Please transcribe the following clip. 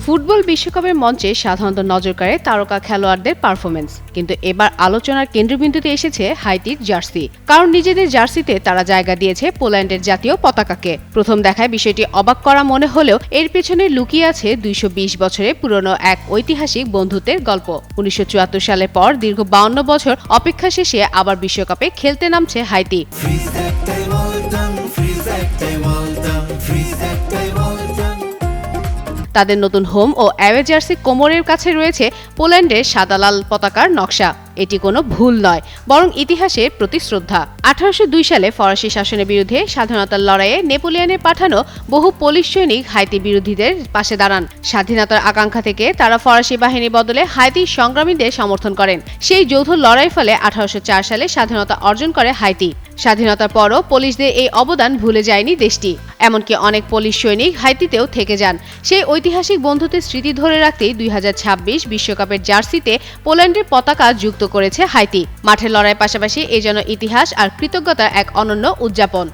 Football বিশ্বকাপের মঞ্চে সাধারণত নজর কাড়ে তারকা খেলোয়াড়দের পারফরমেন্স, কিন্তু এবার আলোচনার কেন্দ্রবিন্দুতে এসেছে হাইতির জার্সি। কারণ নিজেদের জার্সিতে তারা জায়গা দিয়েছে পোল্যান্ডের জাতীয় পতাকাকে। প্রথম দেখায় বিষয়টি অবাক করা মনে হলেও এর পেছনে লুকিয়ে আছে 220 বছরের পুরনো এক ঐতিহাসিক বন্ধুত্বের গল্প। 1974 সালের পর দীর্ঘ 52 বছর অপেক্ষা শেষে আবার বিশ্বকাপে খেলতে নামছে হাইতি। তাদের নতুন হোম ও অ্যাওয়ে জার্সি কোমরের কাছে রয়েছে পোল্যান্ডের সাদা লাল পতাকার নকশা। এটি কোনো ভুল নয়, বরং ইতিহাসের প্রতি শ্রদ্ধা। 1802 সালে ফরাসি শাসনের বিরুদ্ধে স্বাধীনতার লড়াইয়ে নেপোলিয়নের পাঠানো বহু পোলিশ সৈনিক হাইতি বিরোধীদের পাশে দাঁড়ান। স্বাধীনতার আকাঙ্ক্ষা থেকে তারা ফরাসি বাহিনীর বদলে হাইতি সংগ্রামীদের সমর্থন করেন। সেই যৌথ লড়াইয়ের ফলে 1804 সালে স্বাধীনতা অর্জন করে হাইতি। স্বাধীনতার পরও পোলিশদের এই অবদান ভুলে যায়নি দেশটি। এমনকি অনেক পোলিশ সৈনিক হাইতিতেও থেকে যান। সেই ঐতিহাসিক বন্ধুত্বের স্মৃতি ধরে রাখতেই 2026 বিশ্বকাপের জার্সিতে পোল্যান্ডের পতাকা যুক্ত করেছে হাইতি। মাঠের লড়াইয়ের পাশাপাশি এ যেন ইতিহাস আর কৃতজ্ঞতার এক অনন্য উদযাপন।